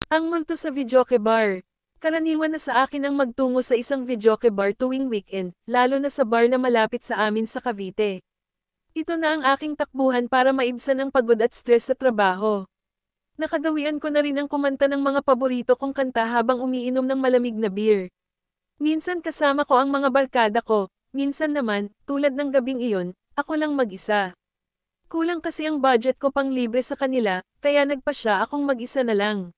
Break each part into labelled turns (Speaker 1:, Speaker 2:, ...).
Speaker 1: Ang multo sa videoke bar. Karaniwan na sa akin ang magtungo sa isang videoke bar tuwing weekend, lalo na sa bar na malapit sa amin sa Cavite. Ito na ang aking takbuhan para maibsan ang pagod at stress sa trabaho. Nakagawian ko na rin ang kumanta ng mga paborito kong kanta habang umiinom ng malamig na beer. Minsan kasama ko ang mga barkada ko, minsan naman, tulad ng gabing iyon, ako lang mag-isa. Kulang kasi ang budget ko pang libre sa kanila, kaya nagpasya akong mag-isa na lang.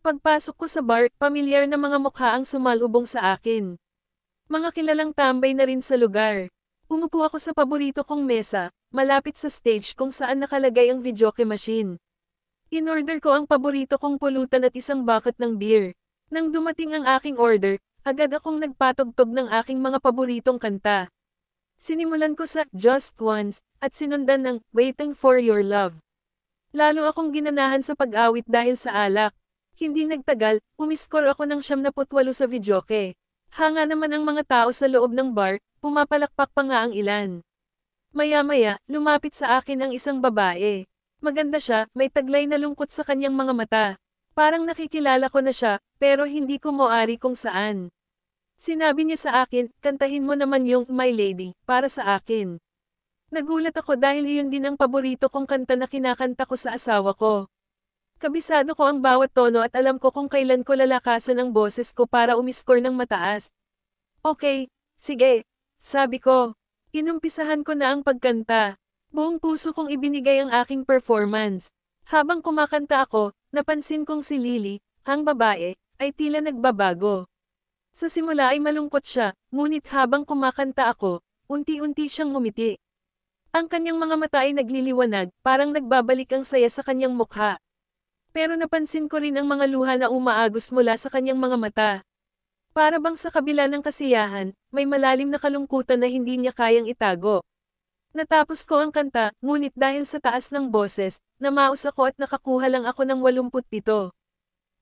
Speaker 1: Pagpasok ko sa bar, pamilyar na mga mukha ang sumalubong sa akin. Mga kilalang tambay na rin sa lugar. Umupo ako sa paborito kong mesa, malapit sa stage kung saan nakalagay ang videoke machine. In-order ko ang paborito kong pulutan at isang bucket ng beer. Nang dumating ang aking order, agad akong nagpatugtog ng aking mga paboritong kanta. Sinimulan ko sa Just Once, at sinundan ng Waiting for Your Love. Lalo akong ginanahan sa pag-awit dahil sa alak. Hindi nagtagal, umiskor ako ng 78 sa videoke. Hanga naman ang mga tao sa loob ng bar, pumapalakpak pa nga ang ilan. Maya-maya, lumapit sa akin ang isang babae. Maganda siya, may taglay na lungkot sa kanyang mga mata. Parang nakikilala ko na siya, pero hindi ko moari kung saan. Sinabi niya sa akin, kantahin mo naman yung My Lady, para sa akin. Nagulat ako dahil iyon din ang paborito kong kanta na kinakanta ko sa asawa ko. Kabisado ko ang bawat tono at alam ko kung kailan ko lalakasan ang boses ko para umiskor ng mataas. Okay, sige, sabi ko. Inumpisahan ko na ang pagkanta. Buong puso kong ibinigay ang aking performance. Habang kumakanta ako, napansin kong si Lily, ang babae, ay tila nagbabago. Sa simula ay malungkot siya, ngunit habang kumakanta ako, unti-unti siyang ngumiti. Ang kanyang mga mata ay nagliliwanag, parang nagbabalik ang saya sa kanyang mukha. Pero napansin ko rin ang mga luha na umaagos mula sa kanyang mga mata. Para bang sa kabila ng kasiyahan, may malalim na kalungkutan na hindi niya kayang itago. Natapos ko ang kanta, ngunit dahil sa taas ng boses, namaos ako at nakakuha lang ako ng 87.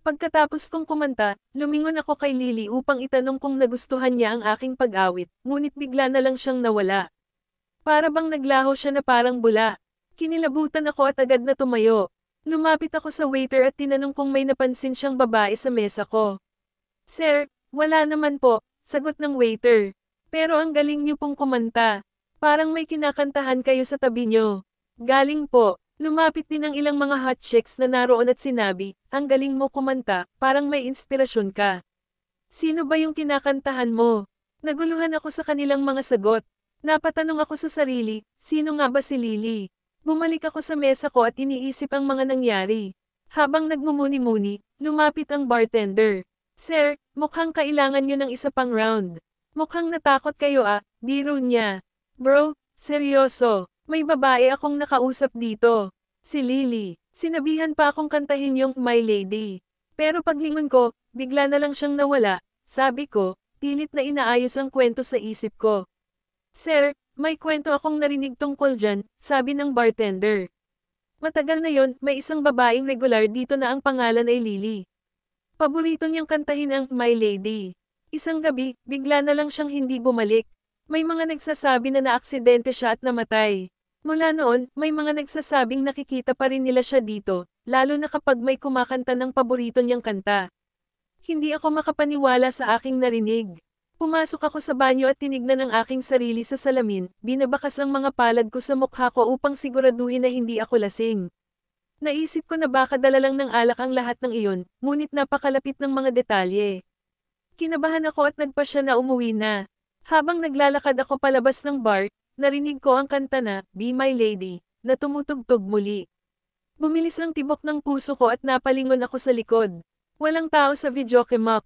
Speaker 1: Pagkatapos kong kumanta, lumingon ako kay Lily upang itanong kung nagustuhan niya ang aking pag-awit, ngunit bigla na lang siyang nawala. Para bang naglaho siya na parang bula. Kinilabutan ako at agad na tumayo. Lumapit ako sa waiter at tinanong kung may napansin siyang babae sa mesa ko. Sir, wala naman po, sagot ng waiter. Pero ang galing niyo pong kumanta. Parang may kinakantahan kayo sa tabi niyo. Galing po. Lumapit din ang ilang mga hot chicks na naroon at sinabi, ang galing mo kumanta, parang may inspirasyon ka. Sino ba yung kinakantahan mo? Naguluhan ako sa kanilang mga sagot. Napatanong ako sa sarili, sino nga ba si Lily? Bumalik ako sa mesa ko at iniisip ang mga nangyari. Habang nagmumuni-muni, lumapit ang bartender. Sir, mukhang kailangan nyo ng isa pang round. Mukhang natakot kayo biro niya. Bro, seryoso, may babae akong nakausap dito. Si Lily. Sinabihan pa akong kantahin yung My Lady. Pero paglingon ko, bigla na lang siyang nawala. Sabi ko, pilit na inaayos ang kwento sa isip ko. Sir, may kwento akong narinig tungkol dyan, sabi ng bartender. Matagal na yon, may isang babaeng regular dito na ang pangalan ay Lily. Paborito niyang kantahin ang My Lady. Isang gabi, bigla na lang siyang hindi bumalik. May mga nagsasabi na naaksidente siya at namatay. Mula noon, may mga nagsasabing nakikita pa rin nila siya dito, lalo na kapag may kumakanta ng paborito niyang kanta. Hindi ako makapaniwala sa aking narinig. Pumasok ako sa banyo at tinignan ang aking sarili sa salamin, binabakas ang mga palad ko sa mukha ko upang siguraduhin na hindi ako lasing. Naisip ko na baka dala lang ng alak ang lahat ng iyon, ngunit napakalapit ng mga detalye. Kinabahan ako at nagpasya na umuwi na. Habang naglalakad ako palabas ng bar, narinig ko ang kanta na, Be My Lady, na tumutugtog muli. Bumilis ang tibok ng puso ko at napalingon ako sa likod. Walang tao sa videoke map.